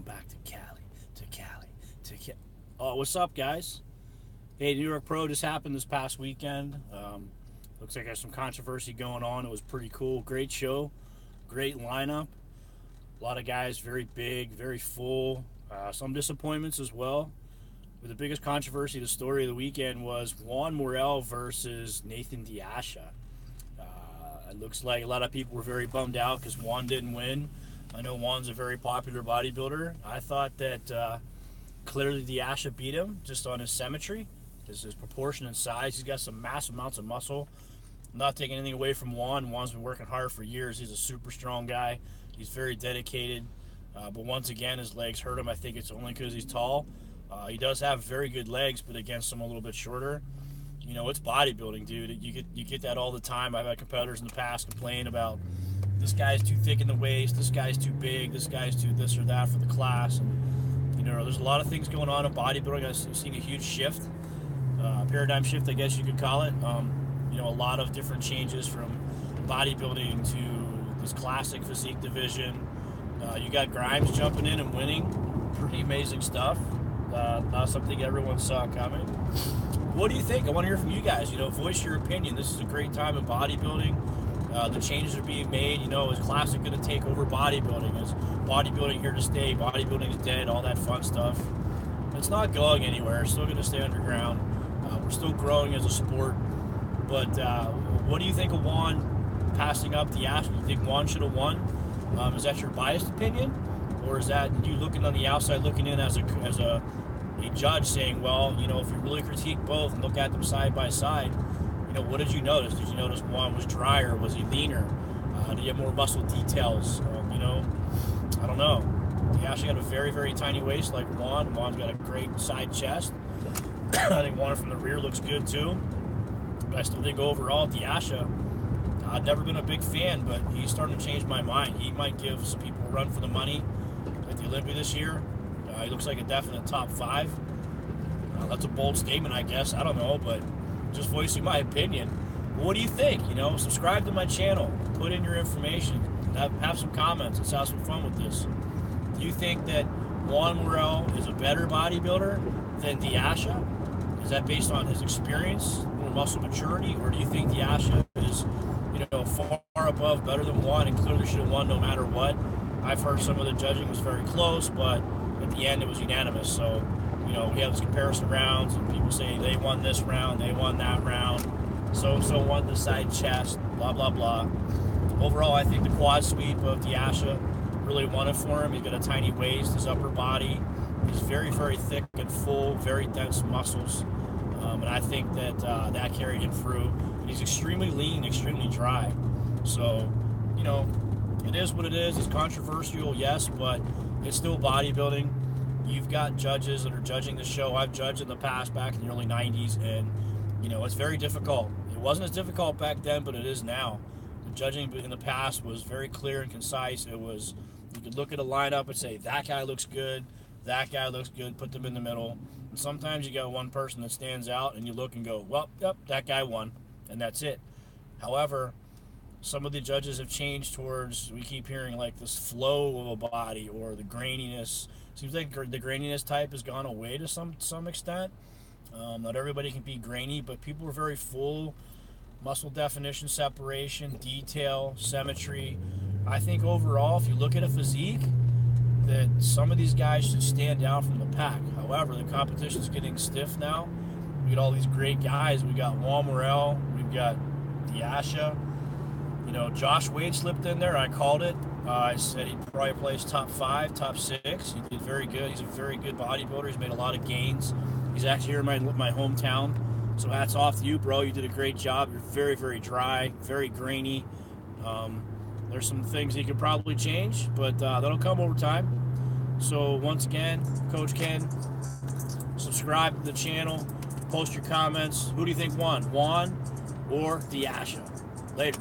going back to Cali, to Cali, to Cali. Oh, what's up, guys? Hey, New York Pro just happened this past weekend. Looks like there's some controversy going on. It was pretty cool. Great show, great lineup. A lot of guys very big, very full. Some disappointments as well. But the biggest controversy, the story of the weekend was Juan versus Nathan Deasha. It looks like a lot of people were very bummed out because Juan didn't win. I know Juan's a very popular bodybuilder. I thought that clearly Deasha beat him just on his symmetry, his proportion and size. He's got some massive amounts of muscle. I'm not taking anything away from Juan. Juan's been working hard for years. He's a super strong guy. He's very dedicated. But once again, his legs hurt him. I think it's only because he's tall. He does have very good legs, but against him a little bit shorter. You know, it's bodybuilding, dude. You get that all the time. I've had competitors in the past complain about this guy's too thick in the waist, this guy's too big, this guy's too this or that for the class. And, you know, there's a lot of things going on in bodybuilding. I've seen a huge shift, paradigm shift, I guess you could call it. You know, a lot of different changes from bodybuilding to this classic physique division. You got Grimes jumping in and winning. Pretty amazing stuff. Not something everyone saw coming. What do you think? I want to hear from you guys. You know, voice your opinion. This is a great time in bodybuilding. The changes are being made. You know, is classic going to take over bodybuilding? Is bodybuilding here to stay? Bodybuilding is dead. All that fun stuff. It's not going anywhere. It's still going to stay underground. We're still growing as a sport. But what do you think of Juan passing up the Ash? Do you think Juan should have won? Is that your biased opinion? Or is that you looking on the outside, looking in as a judge saying, well, you know, if you really critique both and look at them side by side, you know, what did you notice? Did you notice Juan was drier? Was he leaner? Did he have more muscle details? You know, I don't know. He actually got a very, very tiny waist like Juan. Juan's got a great side chest. I think Juan from the rear looks good too. But I still think overall, Deasha, I've never been a big fan, but he's starting to change my mind. He might give some people a run for the money at the Olympia this year. He looks like a definite top 5. That's a bold statement, I guess. I don't know, but just voicing my opinion. What do you think? You know, subscribe to my channel. Put in your information. Have some comments. Let's have some fun with this. Do you think that Juan Morel is a better bodybuilder than Deasha? Is that based on his experience, more muscle maturity, or do you think Deasha is, you know, far above, better than Juan, and clearly should have won no matter what? I've heard some of the judging was very close, but at the end it was unanimous. So, you know, we have these comparison rounds, and people say they won this round, they won that round, so-and-so won the side chest, blah, blah, blah. Overall, I think the quad sweep of Deasha really won it for him. He's got a tiny waist, his upper body. He's very, very thick and full, very dense muscles. And I think that that carried him through. And he's extremely lean, extremely dry. So, you know, it is what it is. It's controversial, yes, but it's still bodybuilding. You've got judges that are judging the show. I've judged in the past, back in the early 90s, and, you know, it's very difficult. It wasn't as difficult back then, but it is now. The judging in the past was very clear and concise. It was, you could look at a lineup and say, that guy looks good, that guy looks good, put them in the middle. And sometimes you got one person that stands out, and you look and go, well, yep, that guy won, and that's it. However, some of the judges have changed towards, we keep hearing like this flow of a body or the graininess. Seems like the graininess type has gone away to some extent. Not everybody can be grainy, but people are very full. Muscle definition, separation, detail, symmetry. I think overall, if you look at a physique, that some of these guys should stand out from the pack. However, the competition's getting stiff now. We got all these great guys. We got Juan Morel. We've got Deasha. You know, Josh Wade slipped in there. I called it. I said he'd probably place top 5, top 6. He did very good. He's a very good bodybuilder. He's made a lot of gains. He's actually here in my hometown. So hats off to you, bro. You did a great job. You're very, very dry, very grainy. There's some things he could probably change, but that'll come over time. So once again, Coach Ken, subscribe to the channel. Post your comments. Who do you think won? Juan or Deasha? Later.